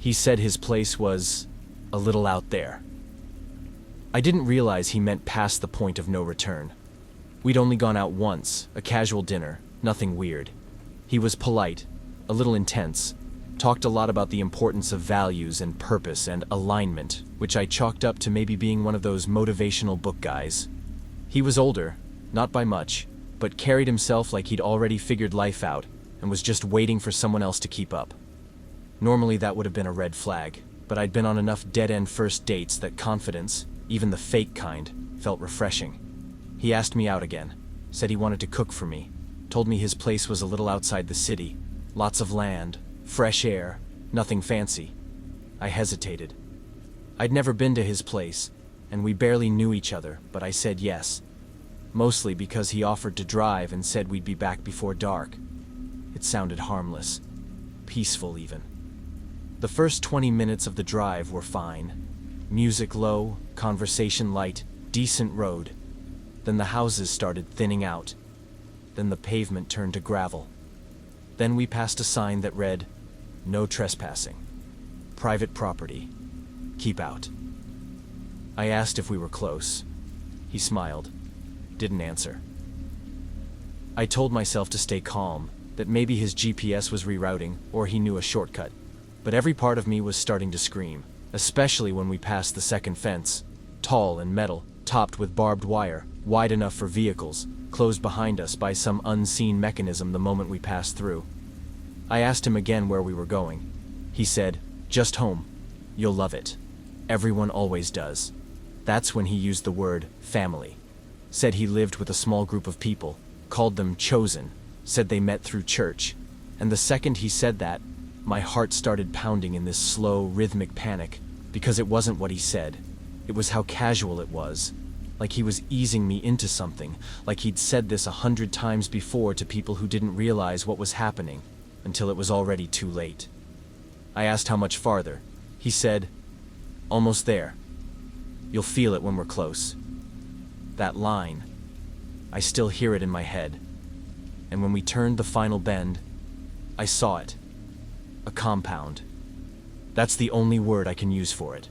He said his place was a little out there. I didn't realize he meant past the point of no return. We'd only gone out once, a casual dinner, nothing weird. He was polite, a little intense, talked a lot about the importance of values and purpose and alignment, which I chalked up to maybe being one of those motivational book guys. He was older, not by much, but carried himself like he'd already figured life out and was just waiting for someone else to keep up. Normally that would have been a red flag, but I'd been on enough dead-end first dates that confidence, even the fake kind, felt refreshing. He asked me out again, said he wanted to cook for me, told me his place was a little outside the city, lots of land, fresh air, nothing fancy. I hesitated. I'd never been to his place, and we barely knew each other, but I said yes. Mostly because he offered to drive and said we'd be back before dark. It sounded harmless. Peaceful, even. The first 20 minutes of the drive were fine. Music low, conversation light, decent road. Then the houses started thinning out. Then the pavement turned to gravel. Then we passed a sign that read, "No trespassing. Private property. Keep out." I asked if we were close. He smiled. Didn't answer. I told myself to stay calm, that maybe his GPS was rerouting or he knew a shortcut. But every part of me was starting to scream, especially when we passed the second fence, tall and metal, topped with barbed wire, wide enough for vehicles, closed behind us by some unseen mechanism the moment we passed through. I asked him again where we were going. He said, "Just home. You'll love it. Everyone always does." That's when he used the word family. Said he lived with a small group of people, called them chosen, said they met through church. And the second he said that, my heart started pounding in this slow, rhythmic panic, because it wasn't what he said. It was how casual it was. Like he was easing me into something, like he'd said this 100 times before to people who didn't realize what was happening, until it was already too late. I asked how much farther. He said, "Almost there. You'll feel it when we're close." That line, I still hear it in my head. And when we turned the final bend, I saw it. A compound. That's the only word I can use for it.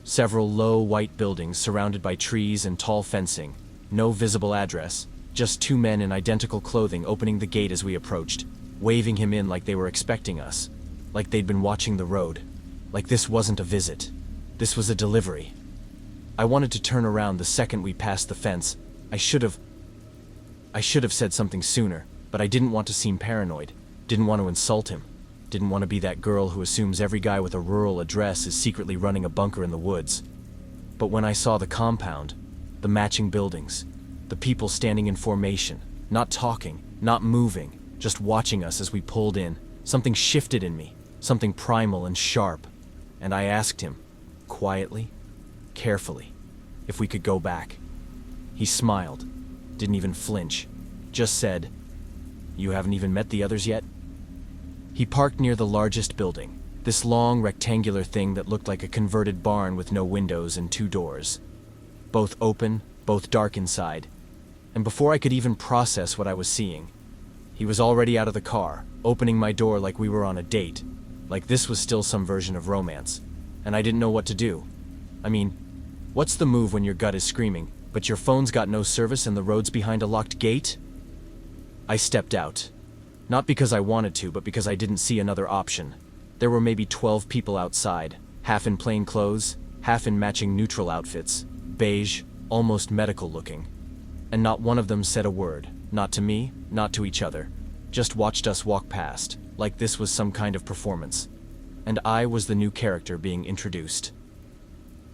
Several low white buildings surrounded by trees and tall fencing. No visible address. Just two men in identical clothing opening the gate as we approached, waving him in like they were expecting us. Like they'd been watching the road. Like this wasn't a visit. This was a delivery. I wanted to turn around the second we passed the fence. I should have said something sooner, but I didn't want to seem paranoid. Didn't want to insult him. Didn't want to be that girl who assumes every guy with a rural address is secretly running a bunker in the woods. But when I saw the compound, the matching buildings, the people standing in formation, not talking, not moving, just watching us as we pulled in, something shifted in me, something primal and sharp. And I asked him, quietly, carefully, if we could go back. He smiled, didn't even flinch, just said, "You haven't even met the others yet?" He parked near the largest building, this long rectangular thing that looked like a converted barn with no windows and two doors. Both open, both dark inside. And before I could even process what I was seeing, he was already out of the car, opening my door like we were on a date, like this was still some version of romance. And I didn't know what to do. I mean, what's the move when your gut is screaming, but your phone's got no service and the road's behind a locked gate? I stepped out. Not because I wanted to, but because I didn't see another option. There were maybe 12 people outside, half in plain clothes, half in matching neutral outfits, beige, almost medical looking. And not one of them said a word, not to me, not to each other. Just watched us walk past, like this was some kind of performance. And I was the new character being introduced.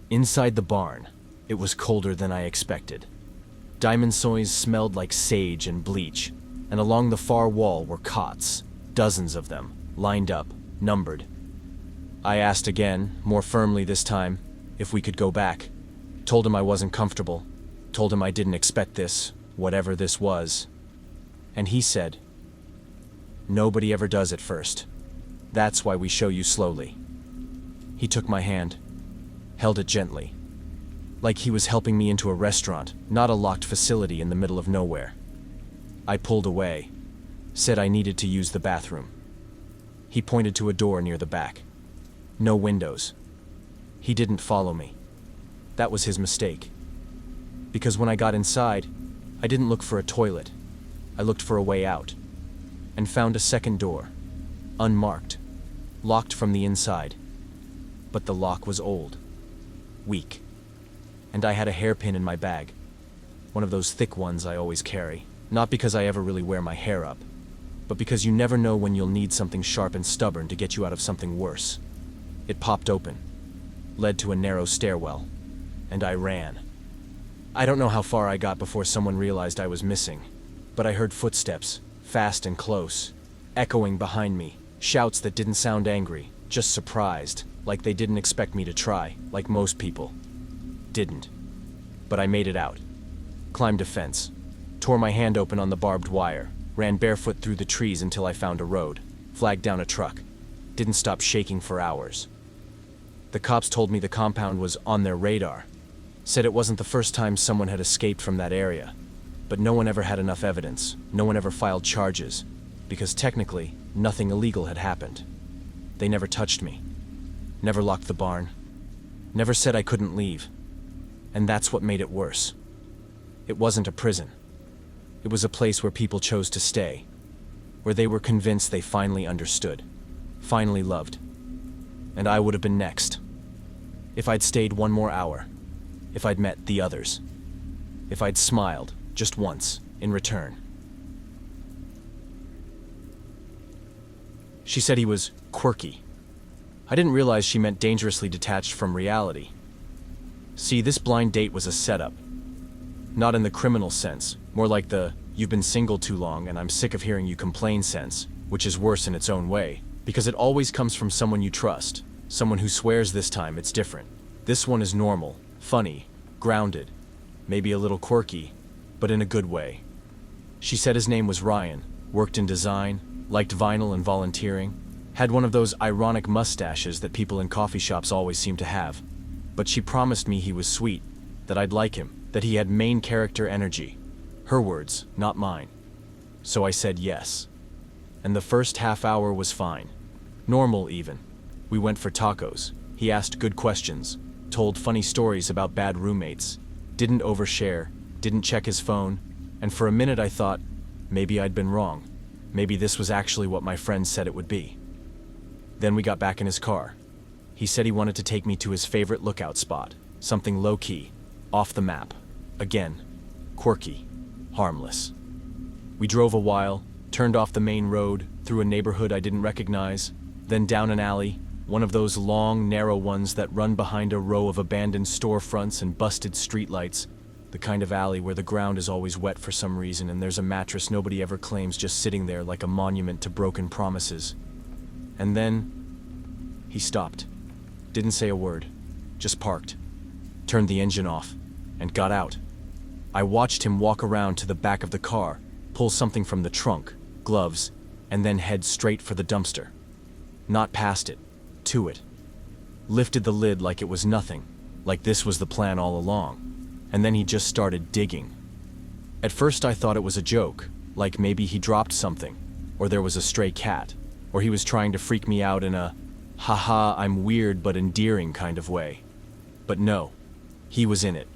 Inside the barn, it was colder than I expected. Diamond soys smelled like sage and bleach, and along the far wall were cots, dozens of them, lined up, numbered. I asked again, more firmly this time, if we could go back. Told him I wasn't comfortable. Told him I didn't expect this, whatever this was. And he said, "Nobody ever does at first. That's why we show you slowly." He took my hand, held it gently, like he was helping me into a restaurant, not a locked facility in the middle of nowhere. I pulled away, said I needed to use the bathroom. He pointed to a door near the back. No windows. He didn't follow me. That was his mistake. Because when I got inside, I didn't look for a toilet. I looked for a way out, and found a second door, unmarked, locked from the inside. But the lock was old, weak, and I had a hairpin in my bag, one of those thick ones I always carry, not because I ever really wear my hair up, but because you never know when you'll need something sharp and stubborn to get you out of something worse. It popped open, led to a narrow stairwell, and I ran. I don't know how far I got before someone realized I was missing, but I heard footsteps, fast and close, echoing behind me, shouts that didn't sound angry, just surprised, like they didn't expect me to try, like most people. Didn't. But I made it out. Climbed a fence, tore my hand open on the barbed wire, ran barefoot through the trees until I found a road, flagged down a truck, didn't stop shaking for hours. The cops told me the compound was on their radar, said it wasn't the first time someone had escaped from that area, but no one ever had enough evidence, no one ever filed charges, because technically, nothing illegal had happened. They never touched me, never locked the barn, never said I couldn't leave, and that's what made it worse. It wasn't a prison. It was a place where people chose to stay, where they were convinced they finally understood, finally loved. And I would have been next. If I'd stayed one more hour, if I'd met the others, if I'd smiled, just once, in return. She said he was quirky. I didn't realize she meant dangerously detached from reality. See, this blind date was a setup. Not in the criminal sense, more like the, you've been single too long and I'm sick of hearing you complain sense, which is worse in its own way, because it always comes from someone you trust, someone who swears this time it's different. This one is normal, funny, grounded, maybe a little quirky, but in a good way. She said his name was Ryan, worked in design, liked vinyl and volunteering, had one of those ironic mustaches that people in coffee shops always seem to have. But she promised me he was sweet, that I'd like him, that he had main character energy. Her words, not mine. So I said yes. And the first half hour was fine. Normal even. We went for tacos. He asked good questions, told funny stories about bad roommates, didn't overshare, didn't check his phone, and for a minute I thought, maybe I'd been wrong. Maybe this was actually what my friend said it would be. Then we got back in his car. He said he wanted to take me to his favorite lookout spot, something low-key, off the map. Again, quirky, harmless. We drove a while, turned off the main road, through a neighborhood I didn't recognize, then down an alley, one of those long, narrow ones that run behind a row of abandoned storefronts and busted streetlights, the kind of alley where the ground is always wet for some reason and there's a mattress nobody ever claims just sitting there like a monument to broken promises. And then, he stopped. Didn't say a word, just parked, turned the engine off, and got out. I watched him walk around to the back of the car, pull something from the trunk, gloves, and then head straight for the dumpster. Not past it, to it. Lifted the lid like it was nothing, like this was the plan all along, and then he just started digging. At first I thought it was a joke, like maybe he dropped something, or there was a stray cat, or he was trying to freak me out in a, haha, I'm weird but endearing kind of way. But no, he was in it.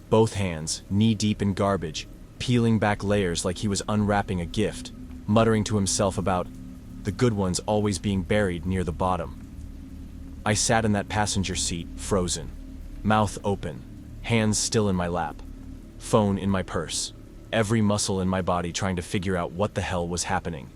Both hands, knee-deep in garbage, peeling back layers like he was unwrapping a gift, muttering to himself about the good ones always being buried near the bottom. I sat in that passenger seat, frozen, mouth open, hands still in my lap, phone in my purse, every muscle in my body trying to figure out what the hell was happening.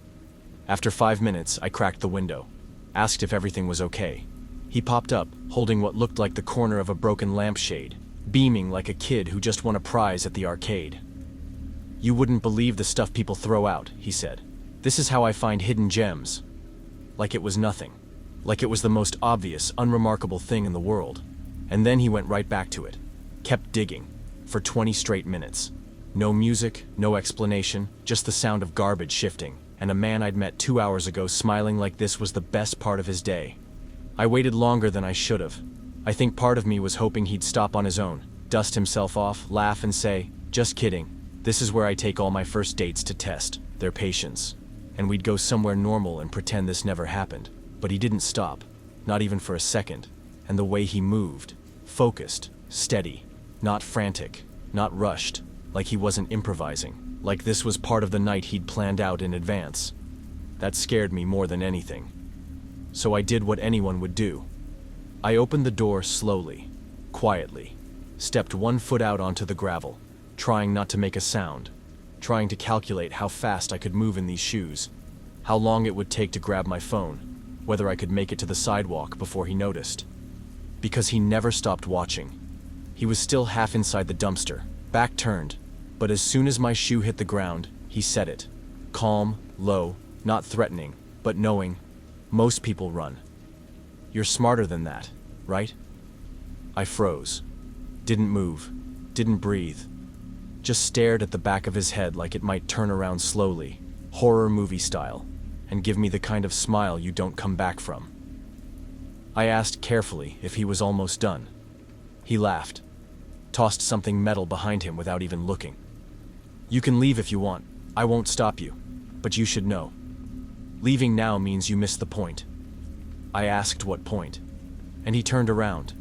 After 5 minutes, I cracked the window, asked if everything was okay. He popped up, holding what looked like the corner of a broken lampshade, beaming like a kid who just won a prize at the arcade. You wouldn't believe the stuff people throw out, he said. This is how I find hidden gems. Like it was nothing. Like it was the most obvious, unremarkable thing in the world. And then he went right back to it. Kept digging. For 20 straight minutes. No music, no explanation, just the sound of garbage shifting, and a man I'd met 2 hours ago smiling like this was the best part of his day. I waited longer than I should have. I think part of me was hoping he'd stop on his own, dust himself off, laugh and say, just kidding, this is where I take all my first dates to test their patience. And we'd go somewhere normal and pretend this never happened. But he didn't stop. not even for a second, and the way he moved, focused, steady, not frantic, not rushed, like he wasn't improvising, like this was part of the night he'd planned out in advance. That scared me more than anything. So I did what anyone would do. I opened the door slowly, quietly, stepped 1 foot out onto the gravel, trying not to make a sound, trying to calculate how fast I could move in these shoes, how long it would take to grab my phone, whether I could make it to the sidewalk before he noticed. Because he never stopped watching. He was still half inside the dumpster, back turned, but as soon as my shoe hit the ground, he said it. Calm, low, not threatening, but knowing. Most people run. You're smarter than that, right? I froze. Didn't move. Didn't breathe. Just stared at the back of his head like it might turn around slowly, horror movie style, and give me the kind of smile you don't come back from. I asked carefully if he was almost done. He laughed, tossed something metal behind him without even looking. You can leave if you want. I won't stop you, but you should know. Leaving now means you missed the point. I asked what point, and he turned around.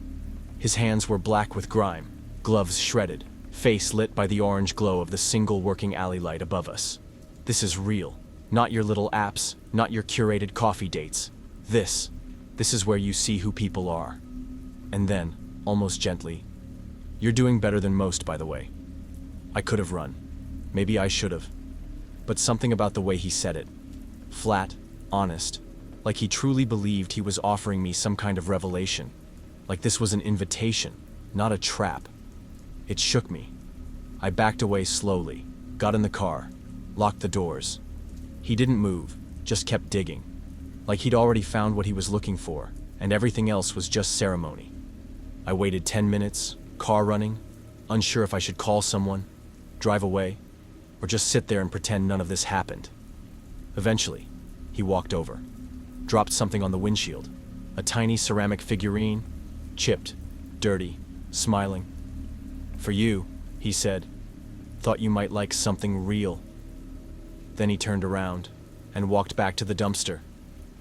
His hands were black with grime, gloves shredded, face lit by the orange glow of the single working alley light above us. This is real, not your little apps, not your curated coffee dates. This is where you see who people are. And then, almost gently, you're doing better than most, by the way. I could have run. Maybe I should have. But something about the way he said it, flat, honest, like he truly believed he was offering me some kind of revelation, like this was an invitation, not a trap. It shook me. I backed away slowly, got in the car, locked the doors. He didn't move, just kept digging, like he'd already found what he was looking for, and everything else was just ceremony. I waited 10 minutes, car running, unsure if I should call someone, drive away, or just sit there and pretend none of this happened. Eventually, he walked over, dropped something on the windshield, a tiny ceramic figurine, chipped, dirty, smiling. For you, he said, thought you might like something real. Then he turned around and walked back to the dumpster,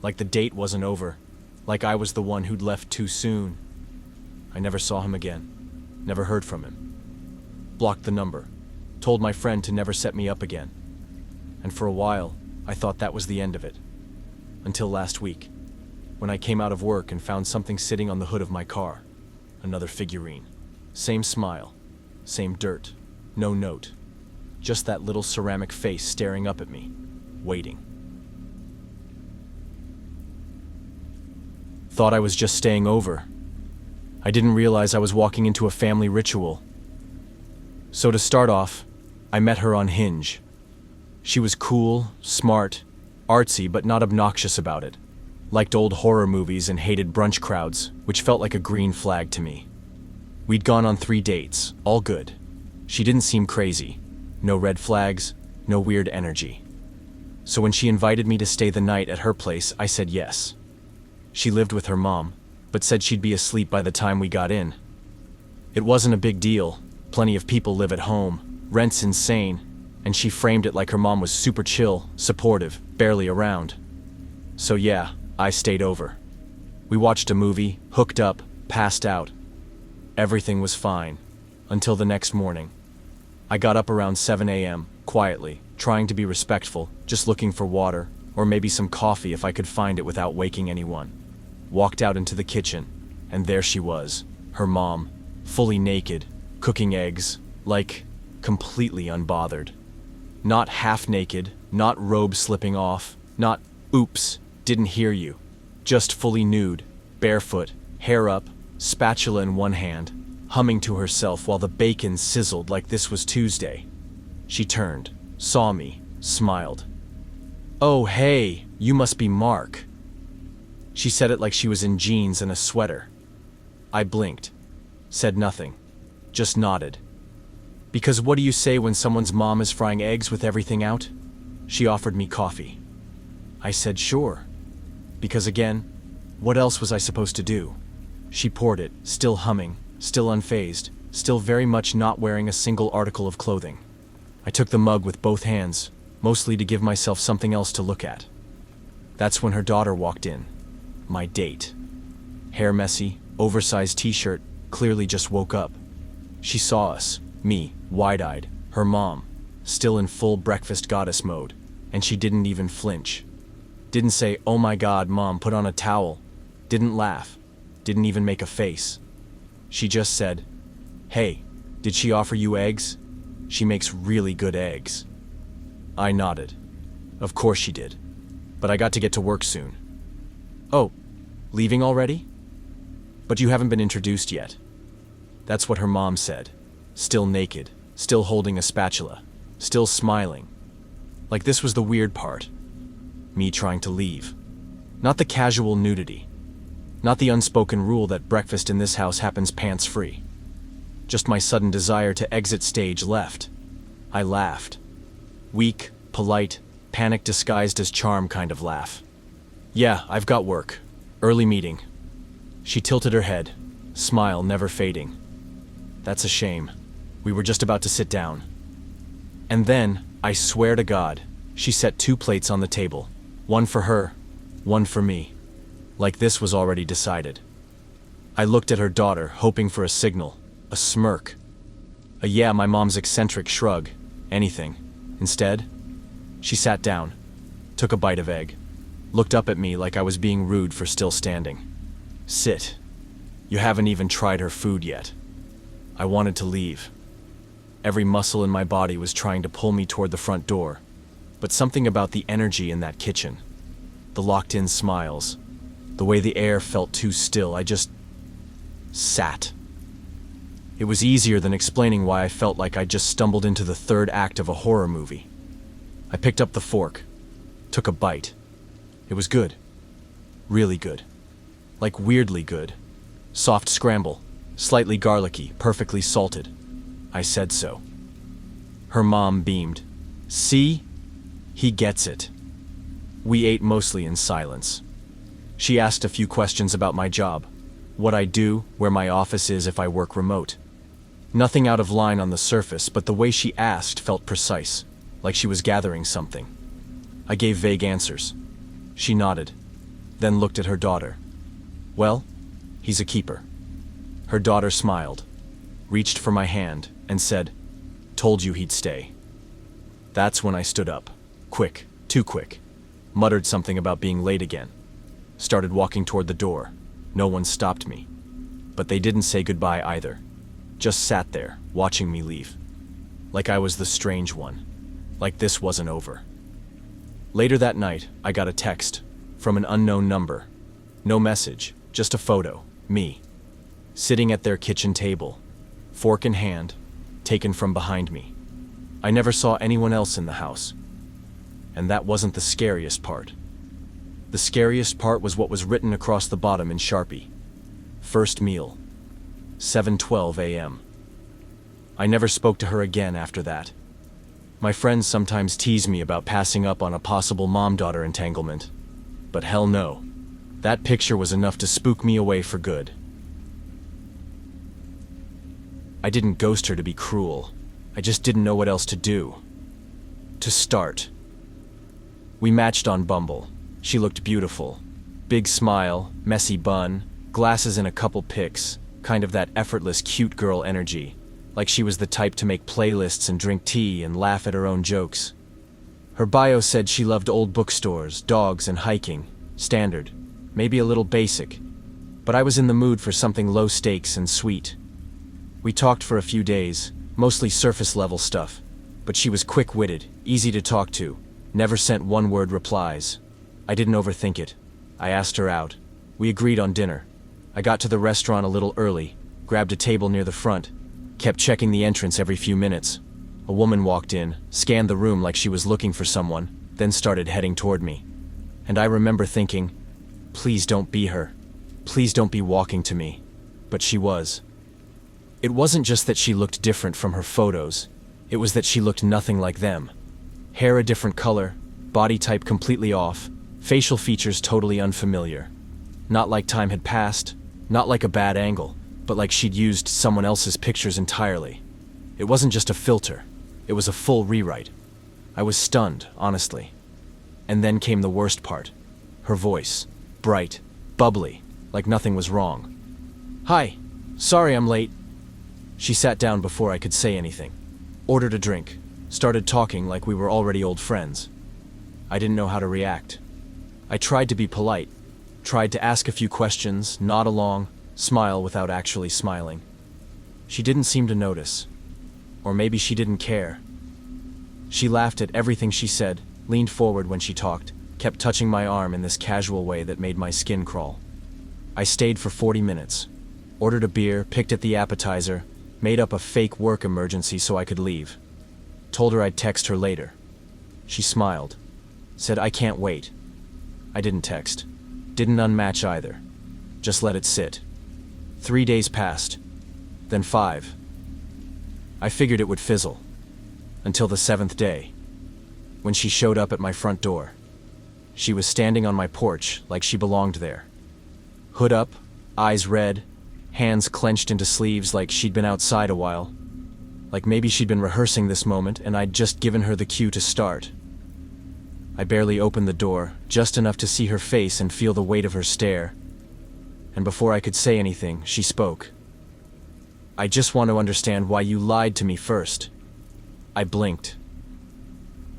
like the date wasn't over, like I was the one who'd left too soon. I never saw him again, never heard from him. Blocked the number, told my friend to never set me up again. And for a while, I thought that was the end of it. Until last week, when I came out of work and found something sitting on the hood of my car. Another figurine. Same smile, same dirt, no note. Just that little ceramic face staring up at me, waiting. Thought I was just staying over. I didn't realize I was walking into a family ritual. So to start off, I met her on Hinge. She was cool, smart, artsy, but not obnoxious about it. Liked old horror movies and hated brunch crowds, which felt like a green flag to me. We'd gone on 3 dates, all good. She didn't seem crazy. No red flags, no weird energy. So when she invited me to stay the night at her place, I said yes. She lived with her mom, but said she'd be asleep by the time we got in. It wasn't a big deal. Plenty of people live at home. Rent's insane, and she framed it like her mom was super chill, supportive, barely around. So yeah, I stayed over. We watched a movie, hooked up, passed out. Everything was fine, until the next morning. I got up around 7 a.m., quietly, trying to be respectful, just looking for water, or maybe some coffee if I could find it without waking anyone. Walked out into the kitchen, and there she was, her mom, fully naked, cooking eggs, like, completely unbothered. Not half naked, not robe slipping off, not, oops, didn't hear you. Just fully nude, barefoot, hair up, spatula in one hand, humming to herself while the bacon sizzled like this was Tuesday. She turned, saw me, smiled. "Oh, hey, you must be Mark." She said it like she was in jeans and a sweater. I blinked, said nothing, just nodded. Because what do you say when someone's mom is frying eggs with everything out? She offered me coffee. I said sure. Because again, what else was I supposed to do? She poured it, still humming, still unfazed, still very much not wearing a single article of clothing. I took the mug with both hands, mostly to give myself something else to look at. That's when her daughter walked in. My date. hair messy, oversized t-shirt, clearly just woke up. She saw us, me, wide-eyed, her mom, still in full breakfast goddess mode, and she didn't even flinch. Didn't say, "Oh my God, Mom, put on a towel." Didn't laugh. Didn't even make a face. She just said, "Hey, did she offer you eggs? She makes really good eggs." I nodded. Of course she did. But I got to get to work soon. "Oh, leaving already? But you haven't been introduced yet." That's what her mom said. Still naked, still holding a spatula, still smiling. Like this was the weird part. Me trying to leave. Not the casual nudity. Not the unspoken rule that breakfast in this house happens pants-free. Just my sudden desire to exit stage left. I laughed. Weak, polite, panic disguised as charm kind of laugh. "Yeah, I've got work. Early meeting." She tilted her head, smile never fading. That's a shame. We were just about to sit down. And then, I swear to God, she set 2 plates on the table. One for her, one for me. Like this was already decided. I looked at her daughter, hoping for a signal, a smirk. A "yeah, my mom's eccentric" shrug, anything. Instead, she sat down, took a bite of egg, looked up at me like I was being rude for still standing. "Sit. You haven't even tried her food yet." I wanted to leave. Every muscle in my body was trying to pull me toward the front door, but something about the energy in that kitchen, the locked-in smiles, the way the air felt too still, I just sat. It was easier than explaining why I felt like I'd just stumbled into the 3rd act of a horror movie. I picked up the fork, took a bite. It was good. Really good. Like weirdly good. Soft scramble, slightly garlicky, perfectly salted. I said so. Her mom beamed. "See? He gets it." We ate mostly in silence. She asked a few questions about my job, what I do, where my office is if I work remote. Nothing out of line on the surface, but the way she asked felt precise, like she was gathering something. I gave vague answers. She nodded, then looked at her daughter. "Well, he's a keeper." Her daughter smiled, reached for my hand, and said, "Told you he'd stay." That's when I stood up. Quick, too quick. Muttered something about being late again. Started walking toward the door. No one stopped me. But they didn't say goodbye either. Just sat there, watching me leave. Like I was the strange one. Like this wasn't over. Later that night, I got a text from an unknown number. No message, just a photo, me, sitting at their kitchen table, fork in hand, taken from behind me. I never saw anyone else in the house. And that wasn't the scariest part. The scariest part was what was written across the bottom in Sharpie. First meal, 7:12 a.m. I never spoke to her again after that. My friends sometimes tease me about passing up on a possible mom-daughter entanglement. But hell no. That picture was enough to spook me away for good. I didn't ghost her to be cruel. I just didn't know what else to do. To start. We matched on Bumble. She looked beautiful. Big smile, messy bun, glasses in a couple pics, kind of that effortless cute girl energy, like she was the type to make playlists and drink tea and laugh at her own jokes. Her bio said she loved old bookstores, dogs, and hiking. Standard. Maybe a little basic. But I was in the mood for something low stakes and sweet. We talked for a few days, mostly surface-level stuff, but she was quick-witted, easy to talk to, never sent one-word replies. I didn't overthink it. I asked her out. We agreed on dinner. I got to the restaurant a little early, grabbed a table near the front, kept checking the entrance every few minutes. A woman walked in, scanned the room like she was looking for someone, then started heading toward me. And I remember thinking, please don't be her. Please don't be walking to me. But she was. It wasn't just that she looked different from her photos. It was that she looked nothing like them. Hair a different color, body type completely off, facial features totally unfamiliar. Not like time had passed, not like a bad angle, but like she'd used someone else's pictures entirely. It wasn't just a filter. It was a full rewrite. I was stunned, honestly. And then came the worst part. Her voice. Bright, bubbly, like nothing was wrong. "Hi, sorry I'm late." She sat down before I could say anything, ordered a drink, started talking like we were already old friends. I didn't know how to react. I tried to be polite, tried to ask a few questions, nod along, smile without actually smiling. She didn't seem to notice. Or maybe she didn't care. She laughed at everything she said, leaned forward when she talked, kept touching my arm in this casual way that made my skin crawl. I stayed for 40 minutes, ordered a beer, picked at the appetizer, made up a fake work emergency so I could leave. Told her I'd text her later. She smiled, said I can't wait. I didn't text, didn't unmatch either, just let it sit. 3 days passed, then 5. I figured it would fizzle, until the 7th day, when she showed up at my front door. She was standing on my porch like she belonged there. Hood up, eyes red, hands clenched into sleeves like she'd been outside a while. Like maybe she'd been rehearsing this moment and I'd just given her the cue to start. I barely opened the door, just enough to see her face and feel the weight of her stare. And before I could say anything, she spoke. "I just want to understand why you lied to me first." I blinked.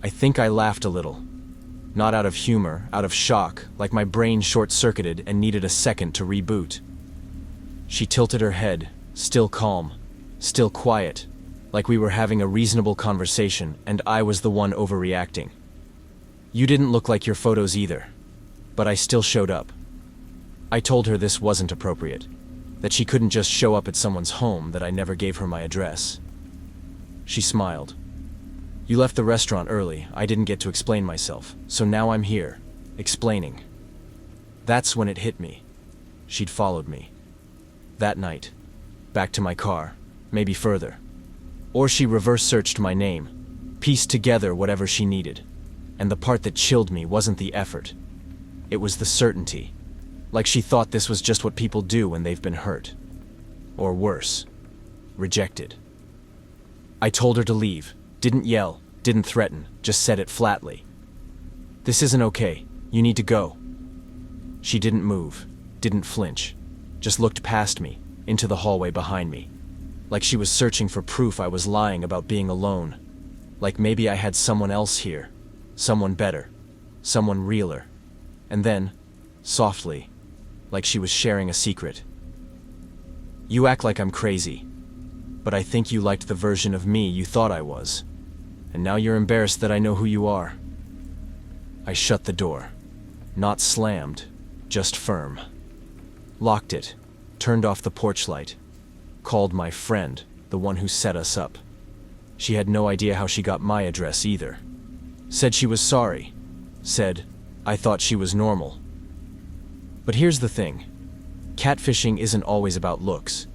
I think I laughed a little. Not out of humor, out of shock, like my brain short-circuited and needed a second to reboot. She tilted her head, still calm, still quiet, like we were having a reasonable conversation and I was the one overreacting. "You didn't look like your photos either, but I still showed up." I told her this wasn't appropriate, that she couldn't just show up at someone's home, that I never gave her my address. She smiled. "You left the restaurant early, I didn't get to explain myself, so now I'm here, explaining." That's when it hit me. She'd followed me. That night, back to my car, maybe further. Or she reverse-searched my name, pieced together whatever she needed. And the part that chilled me wasn't the effort. It was the certainty. Like she thought this was just what people do when they've been hurt. Or worse, rejected. I told her to leave, didn't yell, didn't threaten, just said it flatly. "This isn't okay, you need to go." She didn't move, didn't flinch, just looked past me, into the hallway behind me. Like she was searching for proof I was lying about being alone. Like maybe I had someone else here, someone better, someone realer. And then, softly, like she was sharing a secret. "You act like I'm crazy, but I think you liked the version of me you thought I was. And now you're embarrassed that I know who you are." I shut the door. Not slammed, just firm. Locked it, turned off the porch light. Called my friend, the one who set us up. She had no idea how she got my address either. Said she was sorry. Said, I thought she was normal. But here's the thing. Catfishing isn't always about looks.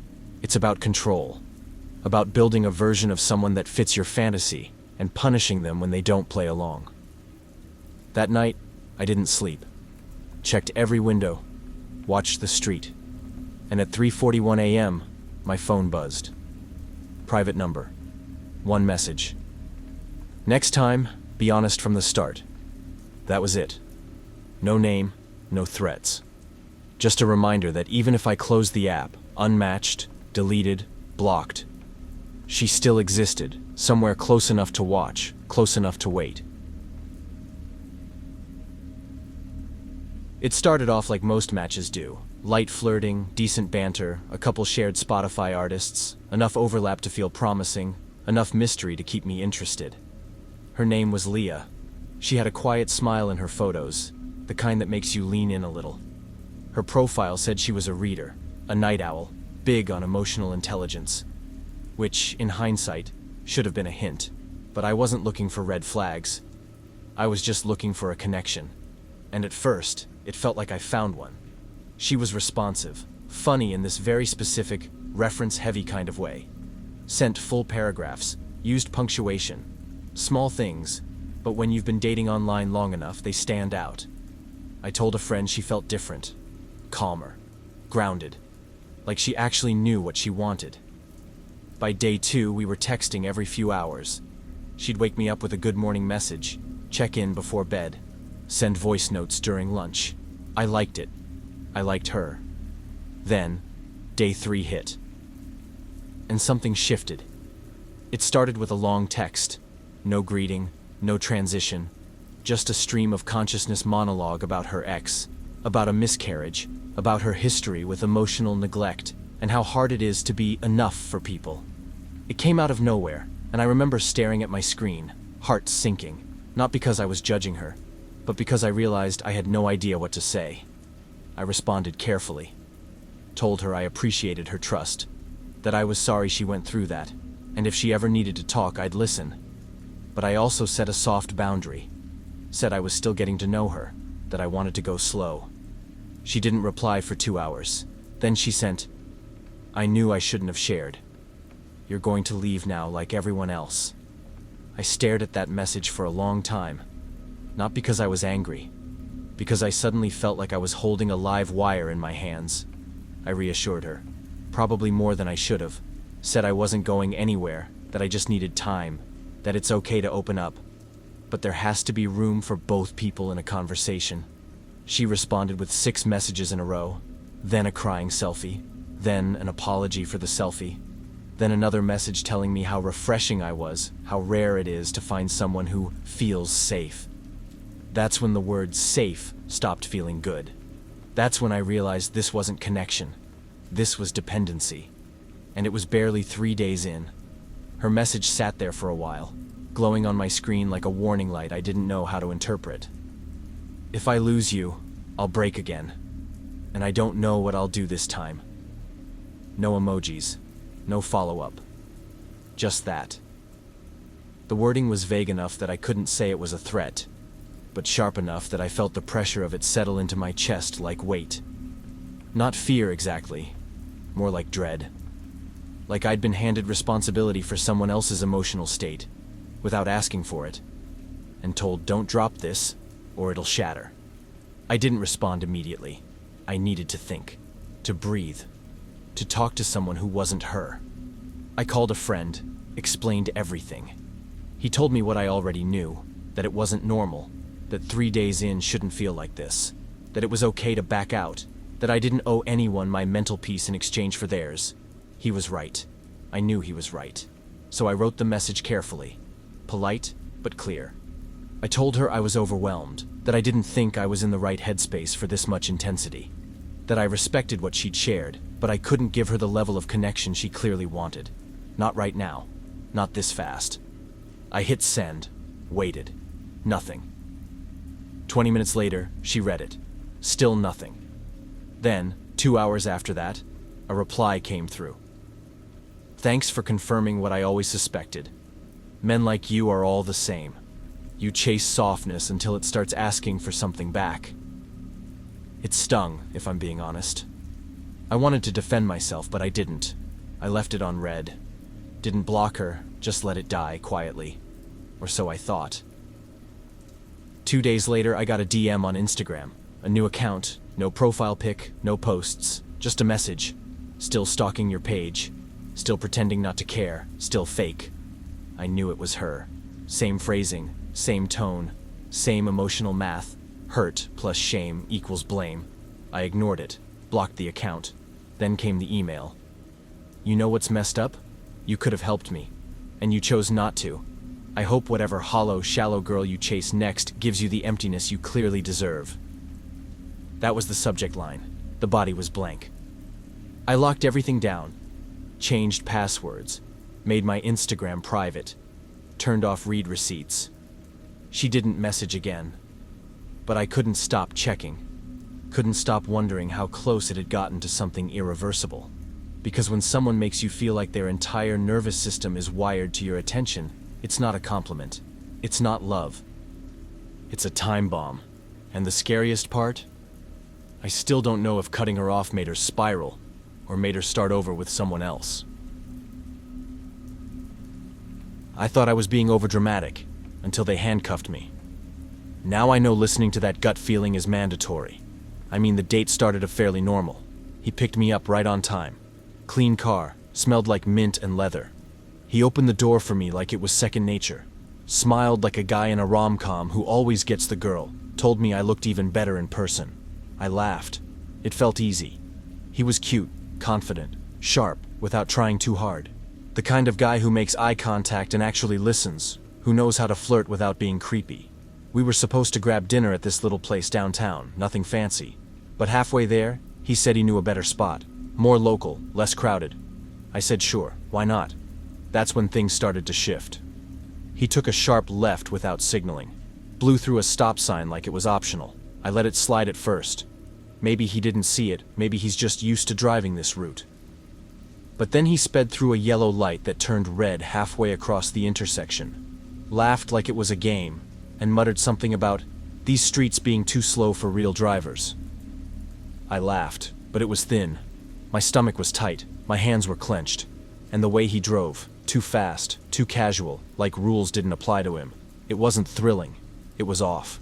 It's about control. About building a version of someone that fits your fantasy and punishing them when they don't play along. That night, I didn't sleep. Checked every window, watched the street. And at 3:41 a.m., my phone buzzed. Private number. One message. "Next time, be honest from the start." That was it. No name, no threats. Just a reminder that even if I closed the app, unmatched, deleted, blocked, she still existed, somewhere close enough to watch, close enough to wait. It started off like most matches do. Light flirting, decent banter, a couple shared Spotify artists, enough overlap to feel promising, enough mystery to keep me interested. Her name was Leah. She had a quiet smile in her photos, the kind that makes you lean in a little. Her profile said she was a reader, a night owl, big on emotional intelligence. Which, in hindsight, should have been a hint. But I wasn't looking for red flags. I was just looking for a connection. And at first, it felt like I found one. She was responsive, funny in this very specific, reference-heavy kind of way. Sent full paragraphs, used punctuation. Small things, but when you've been dating online long enough, they stand out. I told a friend she felt different. Calmer. Grounded. Like she actually knew what she wanted. By day 2, we were texting every few hours. She'd wake me up with a good morning message, check in before bed, send voice notes during lunch. I liked it. I liked her. Then, day 3 hit. And something shifted. It started with a long text. No greeting, no transition. Just a stream of consciousness monologue about her ex, about a miscarriage, about her history with emotional neglect, and how hard it is to be enough for people. It came out of nowhere, and I remember staring at my screen, heart sinking, not because I was judging her, but because I realized I had no idea what to say. I responded carefully, told her I appreciated her trust, that I was sorry she went through that, and if she ever needed to talk, I'd listen. But I also set a soft boundary, said I was still getting to know her, that I wanted to go slow. She didn't reply for 2 hours. Then she sent, "I knew I shouldn't have shared. You're going to leave now like everyone else." I stared at that message for a long time, not because I was angry, because I suddenly felt like I was holding a live wire in my hands. I reassured her, probably more than I should have, said I wasn't going anywhere, that I just needed time, that it's okay to open up, but there has to be room for both people in a conversation. She responded with 6 messages in a row, then a crying selfie, then an apology for the selfie, then another message telling me how refreshing I was, how rare it is to find someone who feels safe. That's when the word safe stopped feeling good. That's when I realized this wasn't connection. This was dependency. And it was barely 3 days in. Her message sat there for a while, glowing on my screen like a warning light I didn't know how to interpret. If I lose you, I'll break again. And I don't know what I'll do this time. No emojis, no follow-up. Just that. The wording was vague enough that I couldn't say it was a threat, but sharp enough that I felt the pressure of it settle into my chest like weight. Not fear exactly, more like dread. Like I'd been handed responsibility for someone else's emotional state, without asking for it, and told, "Don't drop this, or it'll shatter." I didn't respond immediately. I needed to think, to breathe, to talk to someone who wasn't her. I called a friend, explained everything. He told me what I already knew, that it wasn't normal, that 3 days in shouldn't feel like this, that it was okay to back out, that I didn't owe anyone my mental peace in exchange for theirs. He was right. I knew he was right. So I wrote the message carefully, polite but clear. I told her I was overwhelmed, that I didn't think I was in the right headspace for this much intensity, that I respected what she'd shared, but I couldn't give her the level of connection she clearly wanted. Not right now. Not this fast. I hit send, waited. Nothing. 20 minutes later, she read it. Still nothing. Then, 2 hours after that, a reply came through. "Thanks for confirming what I always suspected. Men like you are all the same. You chase softness until it starts asking for something back." It stung, if I'm being honest. I wanted to defend myself, but I didn't. I left it on read. Didn't block her, just let it die quietly. Or so I thought. 2 days later, I got a DM on Instagram. A new account, no profile pic, no posts, just a message. "Still stalking your page. Still pretending not to care. Still fake." I knew it was her. Same phrasing, same tone, same emotional math. Hurt plus shame equals blame. I ignored it, blocked the account. Then came the email. "You know what's messed up? You could have helped me, and you chose not to. I hope whatever hollow, shallow girl you chase next gives you the emptiness you clearly deserve." That was the subject line. The body was blank. I locked everything down, changed passwords, made my Instagram private, turned off read receipts. She didn't message again, but I couldn't stop checking. Couldn't stop wondering how close it had gotten to something irreversible. Because when someone makes you feel like their entire nervous system is wired to your attention, it's not a compliment. It's not love. It's a time bomb. And the scariest part? I still don't know if cutting her off made her spiral, or made her start over with someone else. I thought I was being overdramatic, until they handcuffed me. Now I know listening to that gut feeling is mandatory. I mean, the date started off fairly normal. He picked me up right on time. Clean car, smelled like mint and leather. He opened the door for me like it was second nature. Smiled like a guy in a rom-com who always gets the girl. Told me I looked even better in person. I laughed. It felt easy. He was cute, confident, sharp, without trying too hard. The kind of guy who makes eye contact and actually listens, who knows how to flirt without being creepy. We were supposed to grab dinner at this little place downtown, nothing fancy. But halfway there, he said he knew a better spot. More local, less crowded. I said sure, why not? That's when things started to shift. He took a sharp left without signaling. Blew through a stop sign like it was optional. I let it slide at first. Maybe he didn't see it, maybe he's just used to driving this route. But then he sped through a yellow light that turned red halfway across the intersection, laughed like it was a game, and muttered something about these streets being too slow for real drivers. I laughed, but it was thin. My stomach was tight, my hands were clenched, and the way he drove, too fast, too casual, like rules didn't apply to him. It wasn't thrilling, it was off.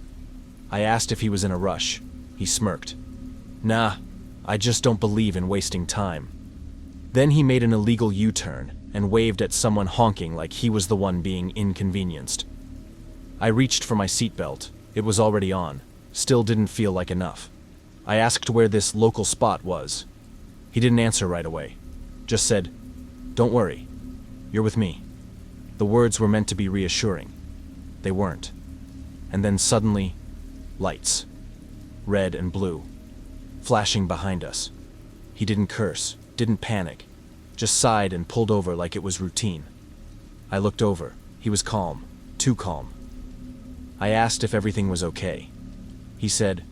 I asked if he was in a rush. He smirked. Nah, I just don't believe in wasting time. Then he made an illegal U-turn and waved at someone honking like he was the one being inconvenienced. I reached for my seatbelt. It was already on. Still didn't feel like enough. I asked where this local spot was. He didn't answer right away. Just said, "Don't worry. You're with me." The words were meant to be reassuring. They weren't. And then suddenly, lights. Red and blue. Flashing behind us. He didn't curse, didn't panic. Just sighed and pulled over like it was routine. I looked over. He was calm. Too calm. I asked if everything was okay. He said,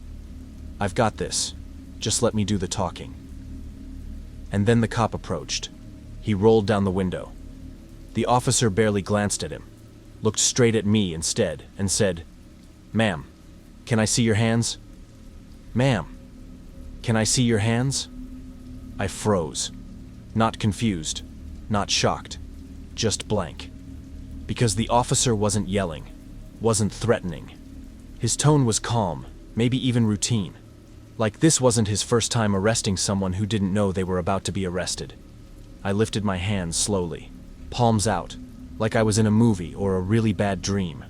"I've got this. Just let me do the talking." And then the cop approached. He rolled down the window. The officer barely glanced at him, looked straight at me instead, and said, "Ma'am, can I see your hands? Ma'am, can I see your hands?" I froze. Not confused, not shocked, just blank. Because the officer wasn't yelling, wasn't threatening. His tone was calm, maybe even routine. Like this wasn't his first time arresting someone who didn't know they were about to be arrested. I lifted my hands slowly, palms out, like I was in a movie or a really bad dream.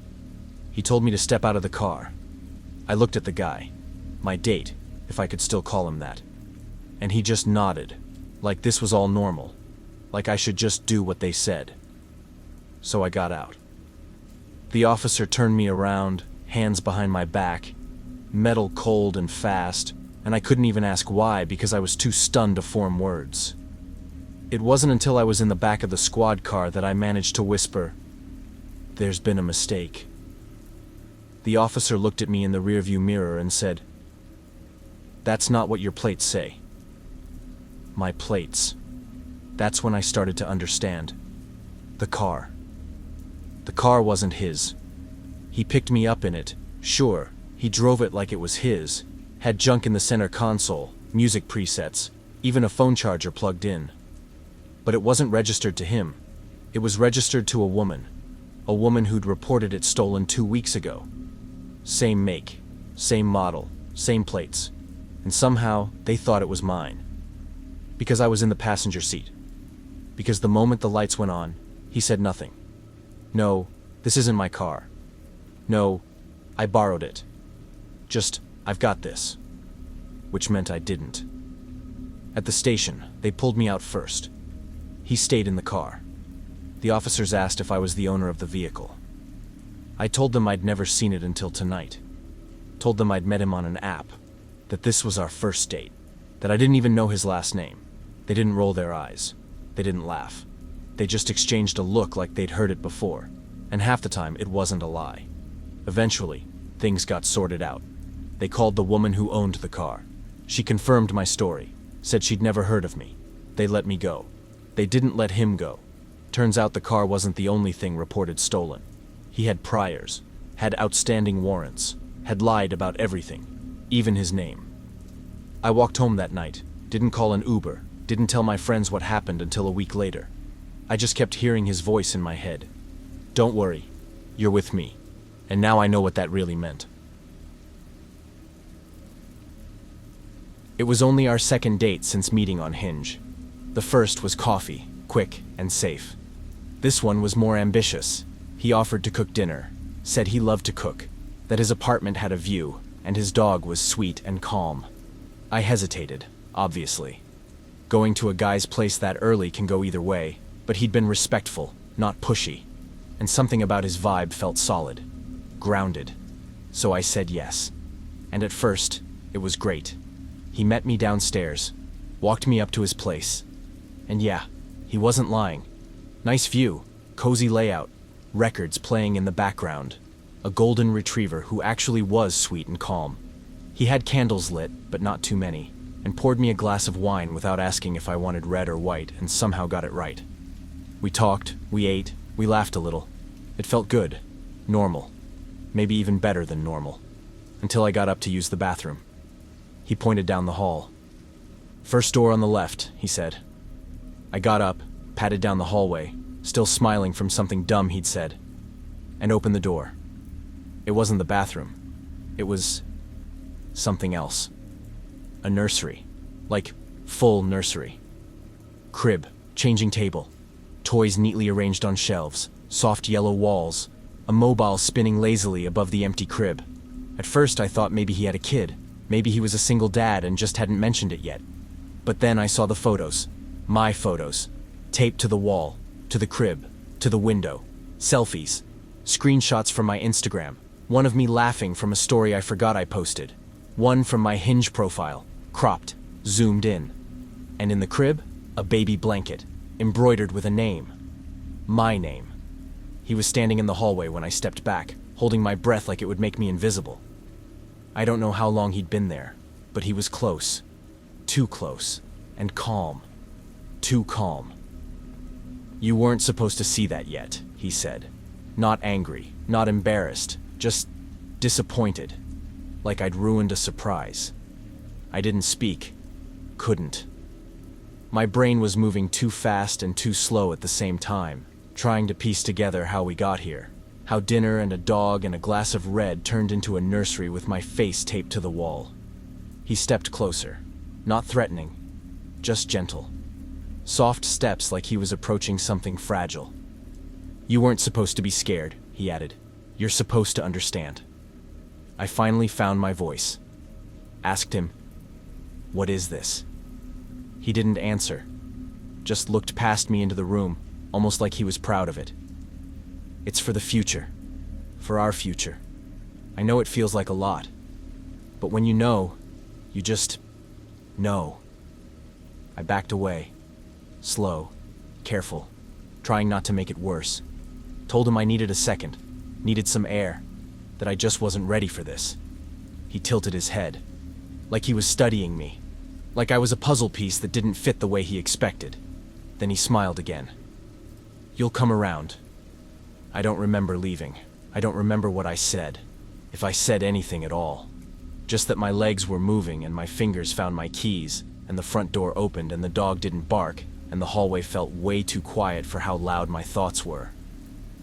He told me to step out of the car. I looked at the guy, my date, if I could still call him that. And he just nodded, like this was all normal, like I should just do what they said. So I got out. The officer turned me around, hands behind my back, metal cold and fast, and I couldn't even ask why because I was too stunned to form words. It wasn't until I was in the back of the squad car that I managed to whisper, "There's been a mistake." The officer looked at me in the rearview mirror and said, "That's not what your plates say." My plates. That's when I started to understand. The car. The car wasn't his. He picked me up in it, sure, he drove it like it was his, had junk in the center console, music presets, even a phone charger plugged in. But it wasn't registered to him. It was registered to a woman who'd reported it stolen 2 weeks ago. Same make, same model, same plates, and somehow they thought it was mine. Because I was in the passenger seat. Because the moment the lights went on, he said nothing. "No, this isn't my car. No, I borrowed it. Just, I've got this." Which meant I didn't. At the station, they pulled me out first. He stayed in the car. The officers asked if I was the owner of the vehicle. I told them I'd never seen it until tonight. Told them I'd met him on an app. That this was our first date. That I didn't even know his last name. They didn't roll their eyes. They didn't laugh. They just exchanged a look like they'd heard it before, and half the time it wasn't a lie. Eventually, things got sorted out. They called the woman who owned the car. She confirmed my story, said she'd never heard of me. They let me go. They didn't let him go. Turns out the car wasn't the only thing reported stolen. He had priors, had outstanding warrants, had lied about everything, even his name. I walked home that night, didn't call an Uber, didn't tell my friends what happened until a week later. I just kept hearing his voice in my head. "Don't worry, you're with me." And now I know what that really meant. It was only our second date since meeting on Hinge. The first was coffee, quick and safe. This one was more ambitious. He offered to cook dinner, said he loved to cook, that his apartment had a view, and his dog was sweet and calm. I hesitated, obviously. Going to a guy's place that early can go either way, but he'd been respectful, not pushy. And something about his vibe felt solid, grounded. So I said yes. And at first, it was great. He met me downstairs, walked me up to his place. And yeah, he wasn't lying. Nice view, cozy layout, records playing in the background. A golden retriever who actually was sweet and calm. He had candles lit, but not too many, and poured me a glass of wine without asking if I wanted red or white, and somehow got it right. We talked, we ate, we laughed a little. It felt good, normal, maybe even better than normal, until I got up to use the bathroom. He pointed down the hall. "First door on the left," he said. I got up, patted down the hallway, still smiling from something dumb he'd said, and opened the door. It wasn't the bathroom. It was something else. A nursery. Like, full nursery. Crib, changing table, toys neatly arranged on shelves, soft yellow walls, a mobile spinning lazily above the empty crib. At first I thought maybe he had a kid, maybe he was a single dad and just hadn't mentioned it yet. But then I saw the photos, my photos, taped to the wall, to the crib, to the window, selfies, screenshots from my Instagram, one of me laughing from a story I forgot I posted, one from my Hinge profile, cropped, zoomed in. And in the crib, a baby blanket, embroidered with a name. My name. He was standing in the hallway when I stepped back, holding my breath like it would make me invisible. I don't know how long he'd been there, but he was close. Too close. And calm. Too calm. "You weren't supposed to see that yet," he said. Not angry, not embarrassed, just disappointed. Like I'd ruined a surprise. I didn't speak. Couldn't. My brain was moving too fast and too slow at the same time, trying to piece together how we got here. How dinner and a dog and a glass of red turned into a nursery with my face taped to the wall. He stepped closer. Not threatening. Just gentle. Soft steps like he was approaching something fragile. "You weren't supposed to be scared," he added. "You're supposed to understand." I finally found my voice. Asked him, "What is this?" He didn't answer. Just looked past me into the room, almost like he was proud of it. "It's for the future. For our future. I know it feels like a lot. But when you know, you just know." I backed away. Slow, careful, trying not to make it worse. Told him I needed a second, needed some air, that I just wasn't ready for this. He tilted his head, like he was studying me, like I was a puzzle piece that didn't fit the way he expected. Then he smiled again. "You'll come around." I don't remember leaving. I don't remember what I said, if I said anything at all. Just that my legs were moving and my fingers found my keys, and the front door opened and the dog didn't bark, and the hallway felt way too quiet for how loud my thoughts were.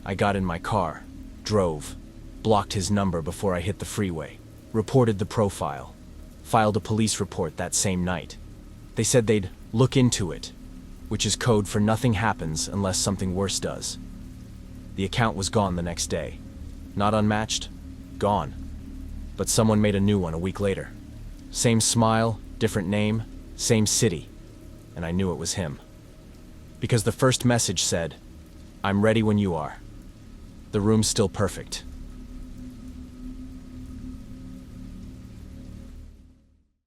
I got in my car, drove, blocked his number before I hit the freeway, reported the profile, filed a police report that same night. They said they'd look into it, which is code for nothing happens unless something worse does. The account was gone the next day. Not unmatched, gone. But someone made a new one a week later. Same smile, different name, same city, and I knew it was him. Because the first message said, "I'm ready when you are." The room's still perfect.